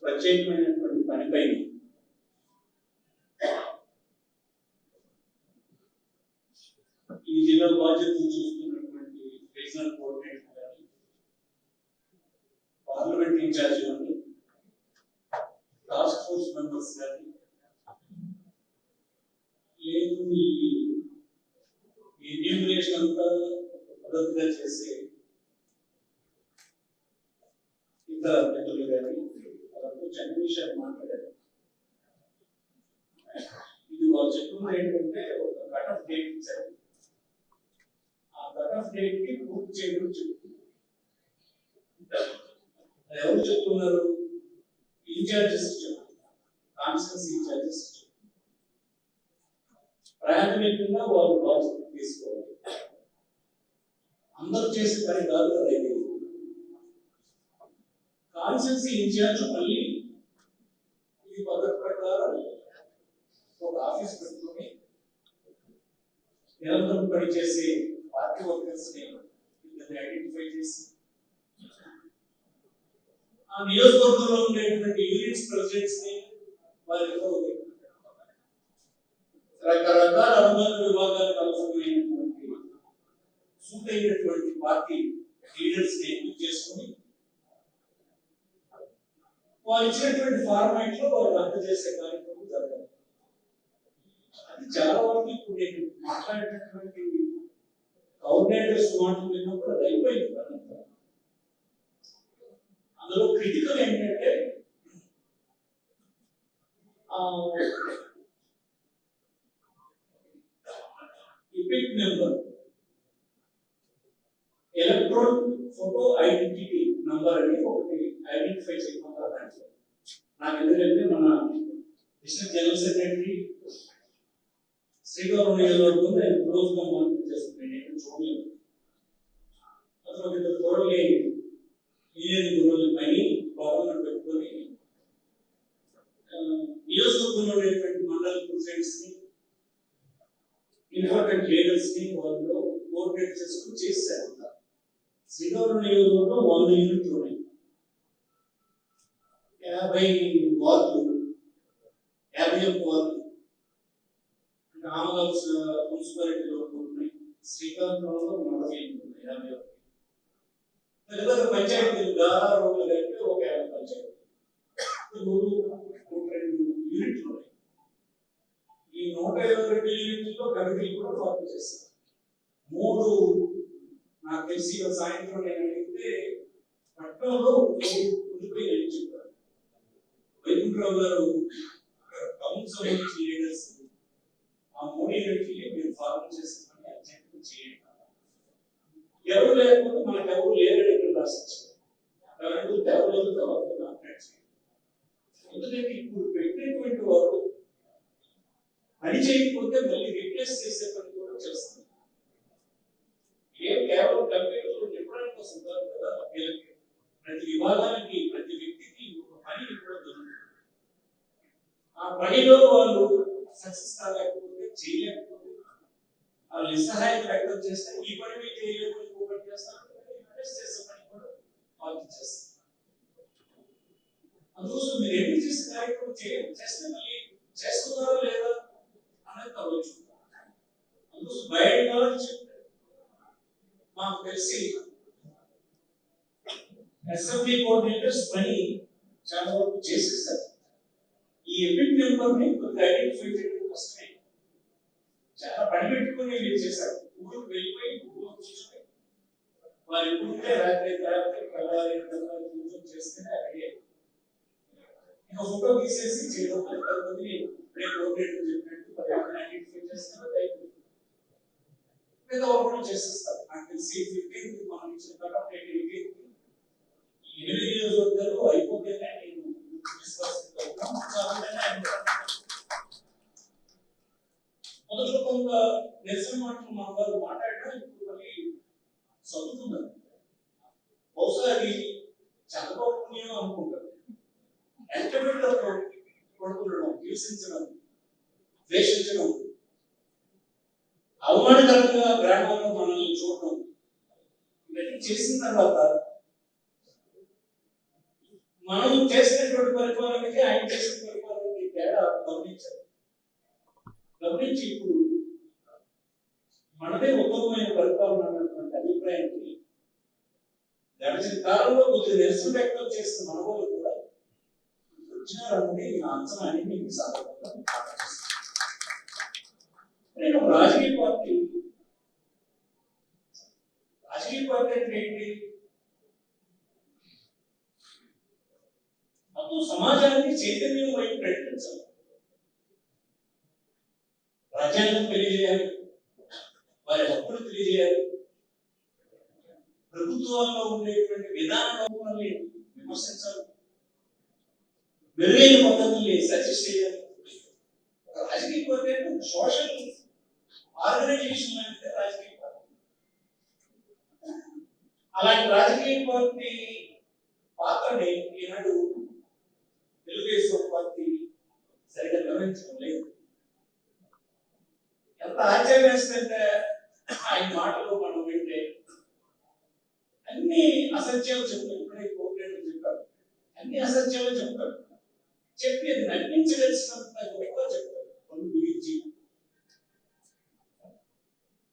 ప్రత్యేకమైనటువంటి పనిపై ఈ జిల్లా బాధ్యతలు చూస్తున్నటువంటి రీజనల్ కోఆర్డినేటర్ గారు, పార్లమెంట్ ఇన్ఛార్జ్ గారు, టాస్క్ ఫోర్స్ మెంబర్స్ గారు, లేదు ఈ ఎన్యూమరేషన్ అంతా పద్ధతిగా చేసే ఇతర అభ్యర్థులు కానీ వాళ్ళతో చిన్న విషయాలు మాట్లాడారు. ఇది వాళ్ళు చెప్తున్న ఏంటంటే ఒక కట్ ఆఫ్ డేట్ ఇచ్చారు. ఆ కట్ ఆఫ్ డేట్ కి పూర్తి చేయడం చెప్తున్నారు. ఎవరు చెప్తున్నారు? ఇన్ఛార్జెస్ చెప్తున్నారు, కాన్స్టిట్యూన్సీ ఇన్ఛార్జెస్ చెప్తున్నారు. ప్రాథమికంగా వాళ్ళు బాధ్యత తీసుకోవాలి. అందరూ చేసే పని కాదు కదా ఇది. కాన్స్టిట్యూన్సీ ఇన్ఛార్జ్ మళ్ళీ ఇది పద్ధతి ప్రకారం ఒక ఆఫీస్ పెట్టుకుని నిరంతరం పనిచేసే పార్టీ వర్కర్స్ ని ఐడెంటిఫై చేసి ఆ నియోజకవర్గంలో ఉండేటువంటి యూనిట్స్ ప్రెసిడెంట్స్ ని వారితో రకరకాల అనుబంధ విభాగాలు కలుసుకునేటువంటి సూట్ అయినటువంటి పార్టీ లీడర్స్ ని ఎంపిక చేసుకుని వాళ్ళు ఇచ్చినటువంటి ఫార్మాట్ లో వాళ్ళు రద్దు చేసే కార్యక్రమం జరగాలి. అది చాలా వరకు ఇప్పుడు నేను మాట్లాడేటటువంటి కోఆర్డినేటర్స్ మాటలు విన్నప్పుడు అది అయిపోయింది. అందులో క్రిటికల్ ఏంటంటే epic number, electron photo identity number అని ఒకటి ఐడెంటిఫై చేయమంటారు. దాంట్లో నాకు ఎందుకంటే మన డిస్ట్రిక్ట్ జనరల్ సెక్రటరీ శ్రీకాకుళం నియోజకవర్గం నేను క్లోజ్ గా మానిటర్ చేస్తున్నాను. నేను చూడలేదు. అతను ఒక త్వరలే ఇంజనీరింగ్ గురువులు పని భావన పెట్టుకొని నియోజకవర్గంలో ఉండేటువంటి మండల ప్రెసిడెంట్స్ ని, ఇంపార్టెంట్ లీడర్స్ ని వాళ్ళు కోఆర్డినేట్ చేసుకుని చేశారు. శ్రీకాకుళం నియోజకవర్గంలో 100 యూనిట్లు ఉన్నాయి, 50 వార్డులు, 51 వార్డులు. ఆమదాస్ మున్సిపాలిటీలో ఉన్నాయి, శ్రీకాకుళంలో 48 ఉన్నాయి, 51. పెద్ద పంచాయతీలు గారా రోడ్లు కలిపి ఒక 50 పంచాయతీ, 102 యూనిట్లు ఉన్నాయి. ఈ 122 యూనిట్లలో కమిటీలు కూడా ఫార్మ్ చేస్తారు. 3 నాకు తెలిసి సాయంత్రం నేను అడిగితే పట్టణంలో ఉండిపోయి చెప్పారు. వైకుంఠరావు గారు టౌన్ సంబంధించిన లీడర్స్ ఆ 3 యూనిట్లకి మీరు ఫార్మ్ చేస్తామని అధ్యయనం చేయండి. ఎవరు లేకపోతే మనకు ఎవరు లేరని ఇక్కడ రాసిచ్చారు. ఎవరు కాంటాక్ట్ చేయండి. ఎందుకంటే ఇప్పుడు పెట్టినటువంటి వారు పని చేయకపోతే మళ్ళీ రిప్లేస్ చేసే పని కూడా చేస్తారు. ఏం కేవలం కంప్యూటర్లో నింపడం కోసం కాదు కదా. ప్రతి విభాగానికి, ప్రతి వ్యక్తికి ఒక పని ఇవ్వడం జరుగుతుంది. ఆ పనిలో వాళ్ళు సక్సెస్ కాలేకపోతే, చేయలేకపోతే, వాళ్ళు నిస్సహాయం వ్యక్తం చేస్తే ఈ పని మీరు చేయలేకపోతే ఇంకొకటి చేస్తారు, రిప్లేస్ చేసే పని కూడా వాళ్ళు చేస్తారు. అందుకోసం మీరు ఎన్ని చేసే కార్యక్రమం చేస్తే మళ్ళీ చేస్తున్నారా లేదా అనేది ఆలోచించారు. అందుకోసం బయట చెప్తారు. మాకు తెలిసి అసెంబ్లీ కోఆర్డినేటర్స్ పని చాలా వరకు చేసేస్తారు. ఈ ఎపిక్ నెంబర్ ని కొంత ఐడెంటిఫై చేయడం కష్టమే. చాలా పని పెట్టుకుని వీళ్ళు చేశారు. ఊరు వెళ్ళిపోయి ఊరు కూర్చొని వారు ఎప్పుడుంటే రాత్రి కూర్చొని చేస్తేనే అడిగే ఇంకా ఫోటో తీసేసి చేయడం. కొంతమంది కోఆర్డినేటర్ చెప్పినట్టు ఐడెంటిఫై చేస్తున్నారు, లేదా వాళ్ళు చేసేస్తారు. నాకు తెలిసి 15 మనం ఇచ్చిన కట్ ఆఫ్ డేట్ 18 నియోజకవర్గాలు అయిపోతేనే నేను మొదట్లో కొంత నిరసన మాటలు మన వారు మాట్లాడినా ఇప్పుడు మళ్ళీ చదువుతున్నారు. బహుశా అది చదవ పుణ్యం అనుకుంటారు. ఎంటర్మెంట్లో పడుతుండడం, హింసించడం, ద్వేషించడం, అవమానకరంగా గ్రామాల్లో మనల్ని చూడడం, ఇవన్నీ చేసిన తర్వాత మనం చేసినటువంటి పరిపాలనకి ఆయన చేసిన పరిపాలనకి తేడా గమనించారు. గమనించి ఇప్పుడు మనదే ఉత్తమమైన పరిపాలన అన్నటువంటి అభిప్రాయానికి గడిచిన కాలంలో కొద్దిగా నిరసన వ్యక్తం చేస్తున్న మన వాళ్ళు కూడా వచ్చినారని నా అంచనాన్ని మీకు సాధారణంగా నేను రాజకీయ పార్టీ అంటే ఏంటి? మొత్తం సమాజానికి చైతన్యం వైపు ప్రయత్నించాలి. రాజ్యాంగం తెలియజేయాలి, వారి హక్కులు తెలియజేయాలి, ప్రభుత్వాల్లో ఉండేటువంటి విధానాన్ని విమర్శించాలి, మెరుగైన పద్ధతుల్ని సజెస్ట్ చేయాలి. ఒక రాజకీయ పార్టీ అంటే సోషల్ ఆర్గనైజేషన్ అంటే రాజకీయ పార్టీ. అలాంటి రాజకీయ పార్టీ పాత్రని ఈనాడు తెలుగుదేశం పార్టీ సరిగ్గా నిర్వహించడం లేదు. ఎంత ఆశ్చర్యం వేస్తుందంటే ఆయన మాటలు మనం వింటే అన్ని అసత్యాలు చెప్తారు. కోఆపరేటివ్ చెప్పారు, అన్ని అసత్యాలు చెప్తారు. చెప్పి అది నటించవలసినంత గొప్ప చెప్తారు. పనులు బిగించి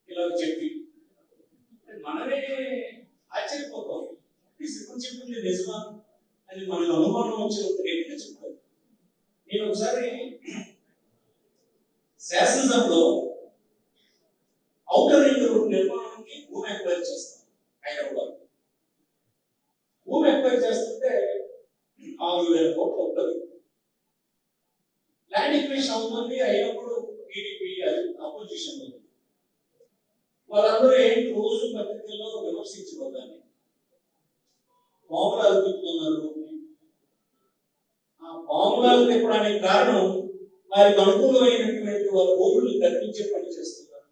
ఇలా చెప్పి మనమే ఆశ్చర్యపోతాం. సిద్ధం చెప్పింది నిజమా అని మనకు అనుమానం వచ్చినంత గట్టిగా చెప్తారు. నేను ఒకసారి శాసనసభలో ఔటర్ రింగ్ రోడ్ నిర్మాణానికి భూమి ఎక్వైర్ చేస్తాం. హైదరాబాద్ భూమి ఎక్వైర్ చేస్తుంటే 6,000 కోట్లు అవుతుంది. ల్యాండ్ ఎక్విజిషన్ అవుతుంది. అయినప్పుడు టీడీపీ అపోజిషన్ ఉంది. వాళ్ళందరూ ఏంటి రోజు పత్రికల్లో విమర్శించుకోదాన్ని పాములాలు తిప్పుతున్నారు. ఆ పాములాలు తిప్పడానికి కారణం వారికి అనుకూలమైనటువంటి వాళ్ళ భూములు కల్పించే పని చేస్తున్నారు.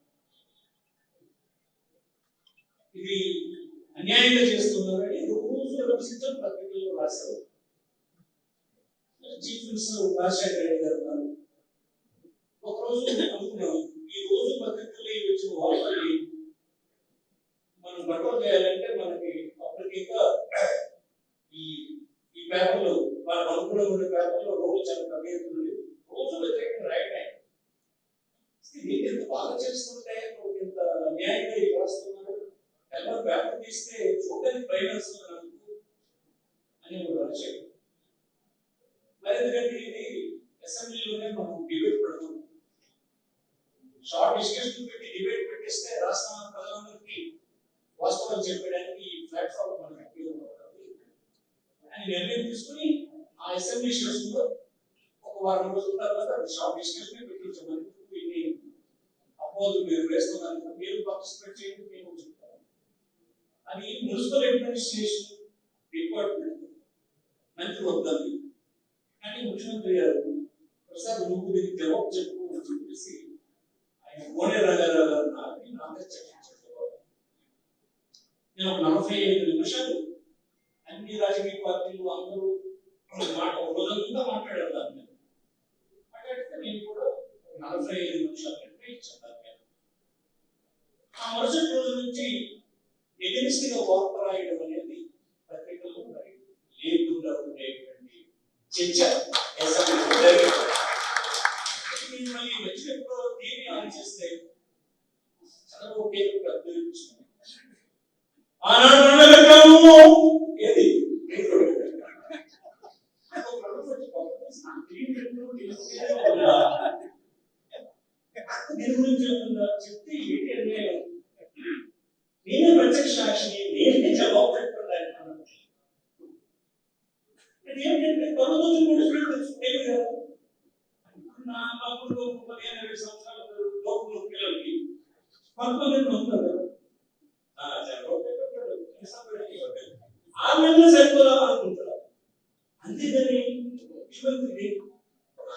ఇది అన్యాయంగా చేస్తున్నారని రోజు విమర్శించడం పత్రికల్లో రాసేవారు. చీఫ్ మినిస్టర్ రాజశేఖర రెడ్డి గారు ఉన్నారు. ఒకరోజు అనుకున్నాం, ఈ రోజు పత్రికల్లో వచ్చిన వార్తల్ని మనం కంట్రోల్ చేయాలంటే మనకి అప్పటికి ఇంకా ఈ పేపర్లు వాళ్ళ అనుకూలంగా ఉండే పేపర్లో రోజు చాలా కవియత్తులు లేదు. రోజు వ్యతిరేకంగా రాయటం నీకు ఎంత బాగా చేస్తుంటే ఇంత న్యాయంగా ఇది రాస్తున్నారు, ఎలా పేపర్ తీస్తే చూడడానికి భయం వస్తుంది నాకు అని రాశారు. మరి ఎందుకంటే ఇది అసెంబ్లీలోనే మనం డిబేట్ పెడతాం. షార్ట్ డిస్కషన్ పెట్టి డిబేట్ పెట్టిస్తే రాష్ట్ర ప్రజలందరికీ వాస్తవాలు చెప్పడానికి ఈ ప్లాట్ఫామ్ మనకి ఉపయోగపడుతుంది అని నిర్ణయం తీసుకుని ఆ అసెంబ్లీ సెషన్ లో ఒక వారం రోజుల తర్వాత షార్ట్ డిస్కషన్ పెట్టించమని ఇన్ని అపోజ్ మీరు వేస్తున్నందుకు మీరు పార్టిసిపేట్ చేయండి, మేము చెప్తాము అని మున్సిపల్ అడ్మినిస్ట్రేషన్ డిపార్ట్మెంట్ మంత్రి వద్దాలి. కానీ ముఖ్యమంత్రి గారు ప్రసాద్ నువ్వు దీనికి జవాబు చెప్పు అని చెప్పేసి ఆయన కోనే రాజారావు గారు నాకే చర్చించారు. నేను ఒక 45 నిమిషాలు అన్ని రాజకీయ పార్టీలు అందరూ మాట రోజంతా మాట్లాడారు. దాని మీద మాట్లాడితే నేను కూడా 45 నిమిషాలు ఇచ్చాను. ఆ మరుసటి రోజు నుంచి ఎగనిస్ట్ గా వార్త రాయడం అనేది పత్రికల్లో లేకుండా ఉండేటువంటి చర్చ మళ్ళీ వచ్చినప్పుడు టీవీ ఆన్ చేస్తే చంద్రబాబు పేరు ఏది దీని గురించి చెప్తే నేనే ప్రత్యక్ష సాక్షిని, నేనే జవాబు పెట్టుకుంటాను. ఏంటంటే నా బాబులో 15-20 సంవత్సరాల లోపల పిల్లలకి 19 ఉంటారు. ఆ నెలలో సరిపోదా అనుకుంటారు. అంతేగాని ముఖ్యమంత్రి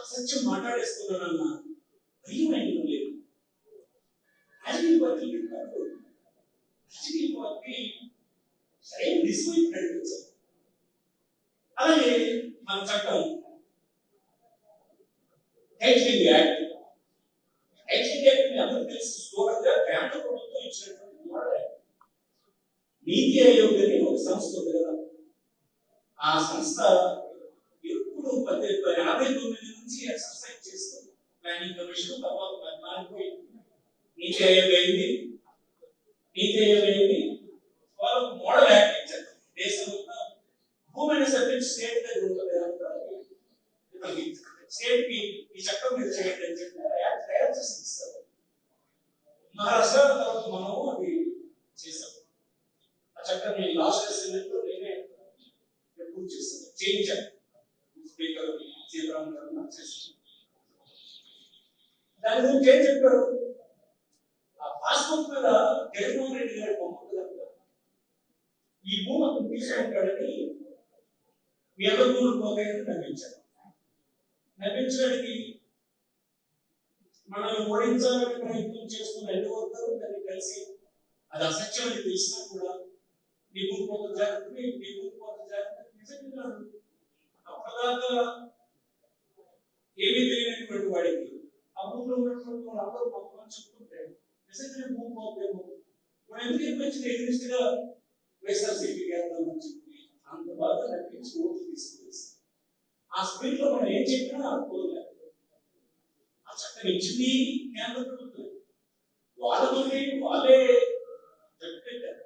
అసత్యం మాట్లాడేస్తున్నానన్న భయం అయిన లేదు. రాజకీయ పార్టీ సరైన దిశ నడిపించాలి. అలాగే మన చట్టం టైటిలింగ్ యాక్ట్ అందరూ తెలిసి స్థూలంగా కేంద్ర ప్రభుత్వం ఇచ్చినటువంటి మోడల్ యాక్ట్. నీతి ఆయోగ్ అని ఒక సంస్థ ఉంది కదా, ఆ ఆ సంస్థ ఎప్పుడు 59 నుంచి ఎక్సర్సైజ్ చేస్తుంది. ప్లానింగ్ కమిషన్ తర్వాత 14 నీతి ఆయోగ్ అయింది. నీతి ఆయోగ్ అయింది. వాళ్ళకు మోడల్ యాక్ట్ ఇచ్చారు. దేశంలో భూమిని సబ్జెక్ట్ స్టేట్ దగ్గర ఉంటుంది. స్టేట్ కి ఈ చట్టం మీరు చేయండి అని చెప్పి తయారు చేసి ఇస్తారు. మహారాష్ట్ర తర్వాత మనము అది చేసాం. ఆ చట్టాన్ని లాస్ట్ అసెంబ్లీలో నేనే అప్రూవ్ చేస్తాను, చేయించాను. స్పీకర్ సీతారాం గారు చేస్తాను. దాని గురించి ఏం చెప్పారు? ఆ పాస్బుక్ మీద జగన్మోహన్ రెడ్డి గారి బొమ్మ ఈ భూమిని తీసుకుంటాడని మీ అందరి భూములు పోతాయని నమ్మించారు. నమ్మించడానికి మనల్ని ఓడించాలని ప్రయత్నం చేస్తున్న ఎన్ని వర్గాలు దాన్ని కలిసి అది అసత్యం అని తెలిసినా కూడా నీ భూమి పోత జాగ్రత్త, నీ భూమి పోత జాగ్రత్త నిజంగా అప్పటిదాకా ఏమీ తెలియనటువంటి వాడికి ఆ భూమిలో ఉన్నటువంటి వాళ్ళందరూ మొత్తం చెప్తుంటే నిజంగా భూమి పోతేమో మనం ఎందుకు వచ్చిన ఎగ్జిస్ట్ గా వైఎస్ఆర్సీపీకి వెళ్దామని చెప్పి అంత బాగా నప్పించి ఓట్లు తీసుకునేస్తాం. ఆ స్పీడ్ లో మనం ఏం చెప్పినా అనుకోలేదు. ఆ చట్టం ఇచ్చింది కేంద్ర ప్రభుత్వం, వాళ్ళతోటి వాళ్ళే పెట్టారు.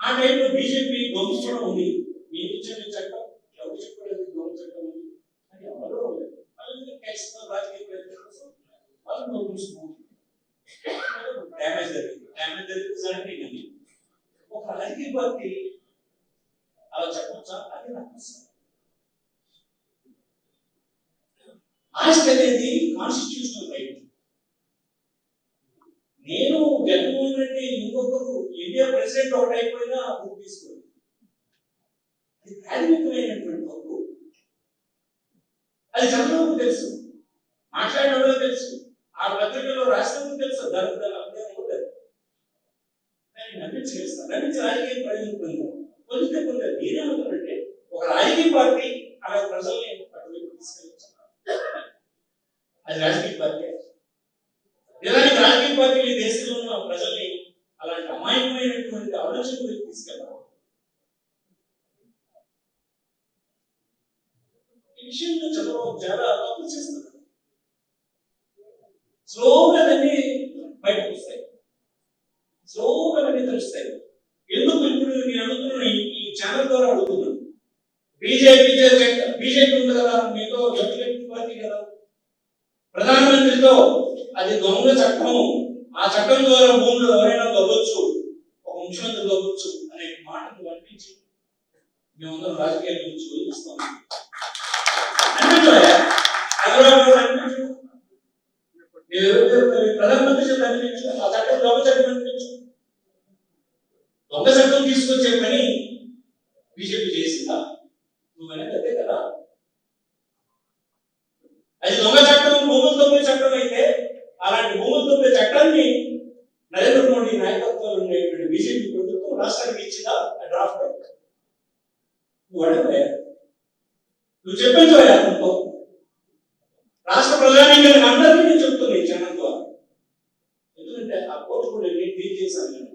ఆ టైంలో బీజేపీ దొంగ కూడా ఉంది. మీరు ఇచ్చిన చట్టం ఎవరు చెప్పలేదు దొంగ చట్టం ఉంది అని ఎవరో లేదు. వాళ్ళకి ఖచ్చితంగా రాజకీయ ప్రయత్నం కోసం వాళ్ళు నోటించుకుంటున్నారు. డ్యామేజ్ జరిగింది. ఒక రాజకీయ పార్టీ అలా చెప్పొచ్చా? అది నాకు వస్తుంది. ఆస్తి అనేది కాన్స్టిట్యూషనల్ రైట్. నేను జగన్మోహన్ రెడ్డి ఇంకొకరు ఇండియా ప్రెసిడెంట్ ఒకటి అయిపోయినా బుక్ తీసుకోండి. అది ప్రాథమికమైనటువంటి హక్కు. అది చంద్రబాబు తెలుసు, మాట్లాడడం తెలుసు, ఆ పత్రికలో రాష్ట్రం తెలుసు. దాని ఉంటుంది. దాన్ని నమ్మించేస్తాను. నమ్మించి రాజకీయ ప్రయోజనం పొందారు. నేనేమంటానంటే ఒక రాజకీయ పార్టీ అలా ప్రజల్ని అటువైపు తీసుకెళ్ళచ్చు. అది రాజకీయ పార్టీ. నిజానికి రాజకీయ పార్టీలు ఈ దేశంలో ఉన్న ప్రజల్ని అలాంటి అమాయకమైనటువంటి ఆలోచనలు తీసుకెళ్ళాలి. ఈ విషయంలో చంద్రబాబు చాలా తప్పు చేస్తున్నారు. స్లోగా దాన్ని బయటకు వస్తాయి, స్లోగా అన్నీ తెలుస్తాయి. ఎందుకు ఇప్పుడు నేను అడుగుతున్నాను, ఈ ఛానల్ ద్వారా అడుగుతున్నాను. బీజేపీ ఉంది కదా, మీతో లెఫ్ట్ పార్టీ కదా, ప్రధానమంత్రితో అది దొంగ చట్టం, ఆ చట్టం ద్వారా భూములు ఎవరైనా దొరకవచ్చు, ఒక ముఖ్యమంత్రి దొరకవచ్చు అనే మాటను పంపించి మేమందరం రాజకీయాల గురించి వదిలిస్తాం. ప్రధానమంత్రి చేత అనిపించు, ఆ చట్టం దొంగ చట్టం అనిపించు. దొంగ చట్టం తీసుకొచ్చే పని బీజేపీ చేసిందా? నువ్వనేది అదే కదా. అది దొంగ చట్టం, భూములు దొంగ చట్టం అయితే అలాంటి భూములు దొంగ చట్టాన్ని నరేంద్ర మోడీ నాయకత్వంలో ఉండేటువంటి బీజేపీ ప్రభుత్వం రాష్ట్రానికి ఇచ్చిందా? డ్రాఫ్ట్ నువ్వు అడగయా, నువ్వు చెప్పించవయా అంతో రాష్ట్ర ప్రధాని అందరికీ నేను చెప్తున్నా ఈ ఛానల్ ద్వారా. ఎందుకంటే ఆ కోర్టు కూడా నేను డీల్ చేశాను కనుక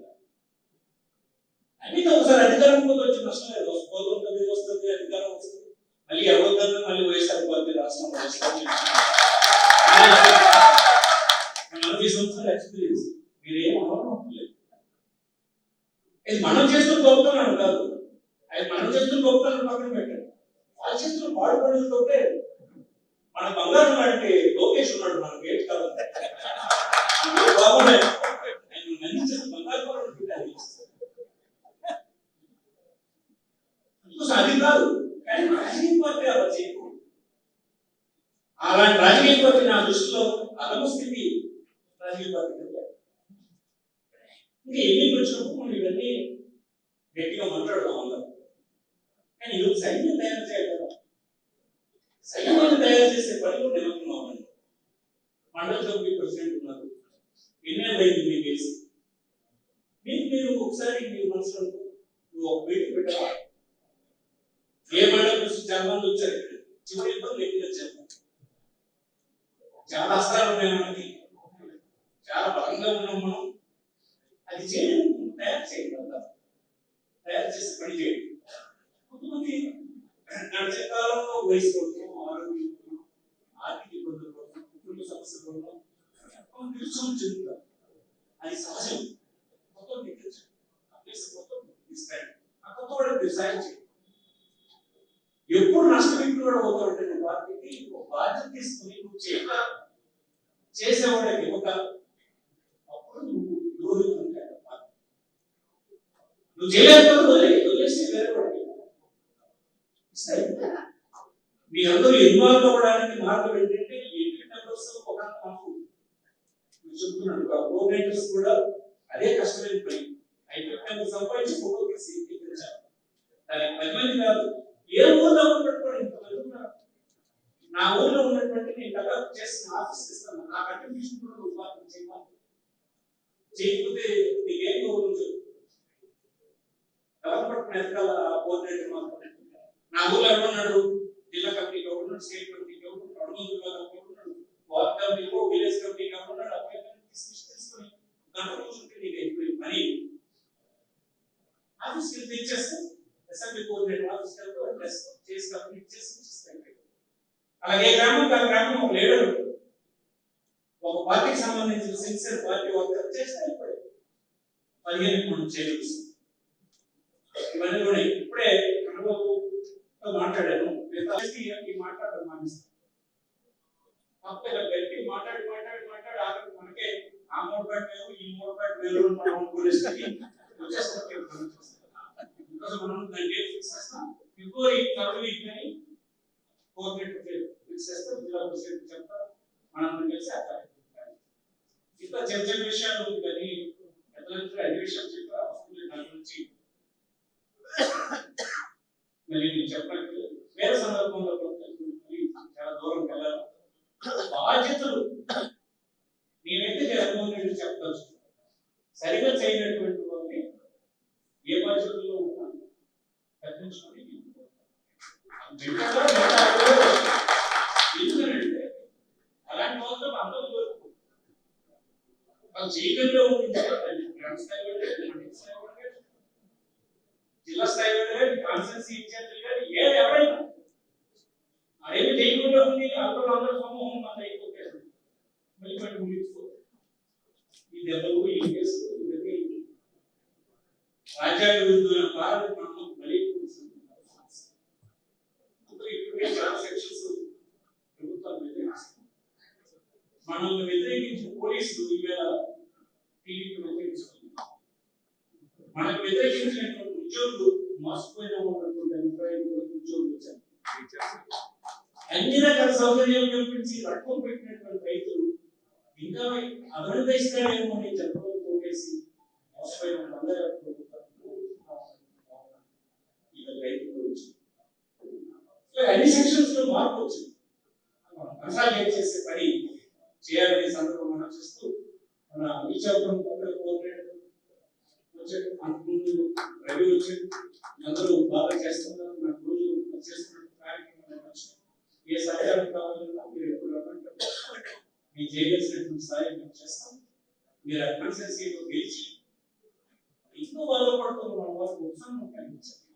అన్నితో ఒకసారి అధికారం ముందు వచ్చి నష్టం లేదు. వస్తుంది అధికారం వస్తుంది, మళ్ళీ ఎవరికన్నా మళ్ళీ వైఎస్ఆర్ పార్టీ రాష్ట్రం వస్తుంది. 40 సంవత్సరాల ఎక్స్పీరియన్స్ మీరేం అవలేదు. ఇది మనం చేస్తున్న గొప్పతనం కాదు, అది మనం చేస్తున్న గొప్పతనం పక్కన పెట్టండి. వాళ్ళు చేస్తున్న పాడుపడుతుంటే మన బంగారం అంటే లోకేష్ ఉన్నాడు, మన గేట్ కాదు బాగున్నాయి. ఆయన నన్నించిన బంగారు అది కాదు. కానీ రాజకీయ పార్టీ అలా చేయకూడదు. అలాంటి రాజకీయ పార్టీ నా దృష్టిలో అదమ స్థితి రాజకీయ పార్టీ. ఇంకా ఎన్నికలు వచ్చినప్పుడు మనం ఇవన్నీ గట్టిగా మాట్లాడదాం అందరం. కానీ ఇది సైన్యం తయారు చేయాలి కదా. సైన్యాన్ని తయారు చేసే పనిలో నిమగ్నం అవ్వండి. మండల కమిటీ ప్రెసిడెంట్ ఉన్నారు, ఎన్నేళ్ళు అయింది మీ కేసు? మీరు ఒకసారి మీ మనసులో నువ్వు ఒక మీటింగ్ పెట్టావా? ఏ మండల ప్రెసిడెంట్ చాలా మంది వచ్చారు, చివరి ఇబ్బంది ఎక్కువ వచ్చారు. చాలా అస్త్రాలు ఉన్నాయి మనకి, చాలా బలంగా ఉన్నాం మనం. అది చేయండి, తయారు చేయండి, తయారు చేసి పని చేయండి. కొంతమంది వయసు పడుతున్నాం, ఆరోగ్యం ఉంటున్నాం, ఆర్థిక ఇబ్బందులు పడుతున్నాం, కుటుంబ సమస్యలు పడుతున్నాం, నిరుత్సాహం చెందుతాం. అది సహజం. మొత్తం దిగ్గచ్చు మొత్తం తీసుకురండి. ఆ కొత్త వాడికి సాయం చేయండి. ఎప్పుడు నష్టపోయి కూడా అవుతాడు వాటికి ఒక బాధ్యత తీసుకుని నువ్వు చేసేవాడికి ఒక అప్పుడు నువ్వు నువ్వు చేయలేకపోతే వదిలేసి వేరే వాడికి మీ అందరూ ఇన్వాల్వ్ అవ్వడానికి మార్గం ఏంటంటే ఎన్ని మెంబర్స్ ఒక మాకు చెప్తున్నాడు కోఆర్డినేటర్స్ కూడా అదే కష్టమైన పని. 5 మెంబర్స్ సంపాదించి ఫోటో తీసి ఇప్పించాలి. దానికి 10 మంది కాదు, ఏ ఊర్లో ఉన్నటువంటి ఇంతమంది ఉన్నారు. నా ఊర్లో ఉన్నటువంటి నేను డెవలప్ చేసిన ఆఫీస్ ఇస్తాను, నా కంట్రిబ్యూషన్ కూడా ఉపాధి చేయాలి. చేయకపోతే నీకేం గౌరవం చెప్పు. డెవలప్మెంట్ ఎదగాల కోఆర్డినేటర్ మాత్రమే. నా ఊర్లో ఎవరున్నాడు, జిల్లా కమిటీకి ఎవరున్నాడు, స్టేట్ కమిటీకి ఎవరున్నాడు, అడుగులు ఎవరున్నాడు, వార్డ్ కమిటీలో విలేజ్ కమిటీకి ఎవరున్నాడు, అప్లైమెంట్ తీసుకొని గంట కూర్చుంటే నీకు అయిపోయి మనీ ఆఫీస్కి తెచ్చేస్తాం. అసెంబ్లీ కోఆర్డినేటర్ ఆఫీస్కి వెళ్తే చేసి కంప్లీట్ చేసి అలాగే గ్రామం ఆ గ్రామం ఒక లీడర్ ఒక పార్టీకి సంబంధించిన సిన్సియర్ పార్టీ వర్కర్ చేస్తే అయిపోయింది. 15 మనం చేయవచ్చు. ఇవన్నీ కూడా ఇప్పుడే కన్నబాబుతో మాట్లాడాను. ఈ మాట్లాడడం మానేస్తాను. గట్టి మాట్లాడి ఆఖరికి మనకే ఆ మోడ్పాటు వేరు ఈ మోడ్పాటు వేరు మనం అనుకునేసరికి మనం దాన్ని ఫిక్స్ చేస్తాం. ఫిబ్రవరి 3rd వీక్ అని కోఆర్డినేటర్ ఫిక్స్ చేస్తాం. జిల్లా ప్రెసిడెంట్ చెప్తారు, మనం కలిసి ఆ కార్యక్రమం ఇంకా చర్చల విషయాలు కానీ పెద్దలందరూ అన్ని విషయాలు చెప్పారు. దాని గురించి మళ్ళీ నేను చెప్పడానికి వేరే సందర్భంలో చాలా దూరం వెళ్ళాలి. బాధ్యతలు నేనైతే జగన్మోహన్ రెడ్డి చెప్పదలుచు సరిగా చేయనటువంటి వాళ్ళని ఏ బాధ్యతల్లో ఉన్నా తగ్గించుకొని ఎందుకంటే అలాంటి వాళ్ళతో అందరూ దొరుకు వాళ్ళు చేయగలిగే గ్రామ స్థాయి జిల్లా స్థాయి కాన్స్టిట్యూన్సీ ఇన్ఛార్జీలు కానీ ఎవరైనా అదేమి చేయకుండా ఉంది. అందరూ సమూహం మన అయిపోతారు, మళ్ళీ మళ్ళీ ముగిపోతారు. ఈ దెబ్బలు ఈ కేసులు ఇవన్నీ రాజ్యాంగ విరుద్ధమైన భారత మనం మళ్ళీ ఇప్పుడే చాలా సెక్షన్స్ ప్రభుత్వాలు వ్యతిరేకిస్తుంది. మనల్ని వ్యతిరేకించిన పోలీసులు ఈవేళ టీడీపీ వ్యతిరేకిస్తున్నారు. మనకు వ్యతిరేకించినటువంటి ఉద్యోగులు మోసపోయిన ఉద్యోగులు వచ్చారు. అన్ని రకాల సౌకర్యాలు కల్పించి రక్తం పెట్టినటువంటి రైతులు ఇంకా అదనంగా ఇస్తారేమో అని చెప్పడం పోగేసి మోసపోయిన రైతులు అన్ని సెక్షన్స్ లో మార్పు వచ్చింది. కన్సాలిడేట్ చేసే పని చేయాలనే సందర్భం ఆలోచిస్తూ మన విశాఖపట్నం అంతకుముందు రవి వచ్చాడు, అందరూ బాగా చేస్తున్నారు. నాకు రోజు చేస్తున్న కార్యక్రమం ఏ సహాయం కావాలన్నా మీరు ఎప్పుడు రమ్మంటారు, మీరు చేయవలసినటువంటి సహాయం మేము చేస్తాం. మీరు ఆ కాన్స్టిట్యూన్సీలో గెలిచి ఇంకో బాధపడుతున్న మన వారికి ఉత్సాహం కలిగించాలి.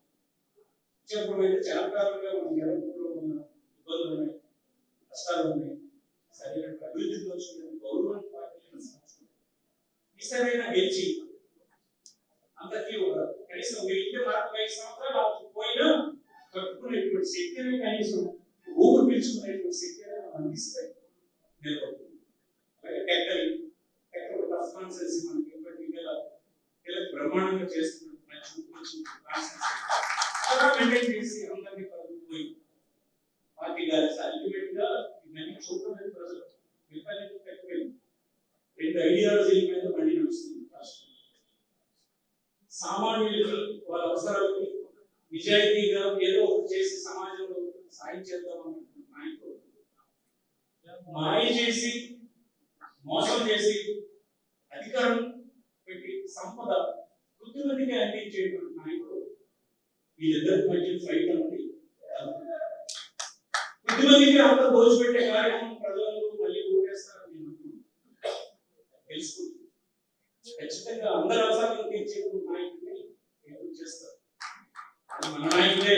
చెప్పడం అయితే చాలా కాలంగా మనం ఎవరిలో ఉన్న ఇబ్బందులు ఉన్నాయి, కష్టాలు ఉన్నాయి. సరైన అభివృద్ధికి వచ్చిన గౌరవాన్ని ఈసారైనా గెలిచి అందరికీ కనీసం గెలిస్తే మనకు 5 సంవత్సరాలు పోయినా కట్టుకునేటువంటి శక్తిని కనీసం ఊపిరి పీల్చుకునేటువంటి శక్తిని అందిస్తాయి. పర్ఫార్మెన్స్ మనకి బ్రహ్మాండంగా చేస్తున్నట్టు చేసి అందరినీ పోయి పార్టీ గారి అల్టిమేట్ గా ఇవన్నీ చూడలేదు ప్రజలు. తగ్గిపోయింది. 2 ఐడియాలజీల మీద బండి నడుస్తుంది రాష్ట్రం. సామాన్యులకి వాళ్ళ అవసరాలకి నిజాయితీగా ఏదో ఒకటి చేసి సమాజంలో సాయం చేద్దామన్న నాయకుడు మాయ చేసి మోసం చేసి అధికారం పెట్టి సంపద కొద్దిమందికి అందించేటువంటి నాయకుడు వీళ్ళిద్దరి మధ్య ఫైట్ అనేది కొద్దిమందికి అంత దోచిపెట్టే కార్యక్రమం ప్రజలందరూ మళ్ళీ ఓటేస్తారని నేను అనుకుంటున్నాను. తెలుసుకుంటున్నాను. ఖచ్చితంగా అందరి అవసరాలను తీర్చేటువంటి నాయకుడిని చేస్తారు. మన నాయకుడే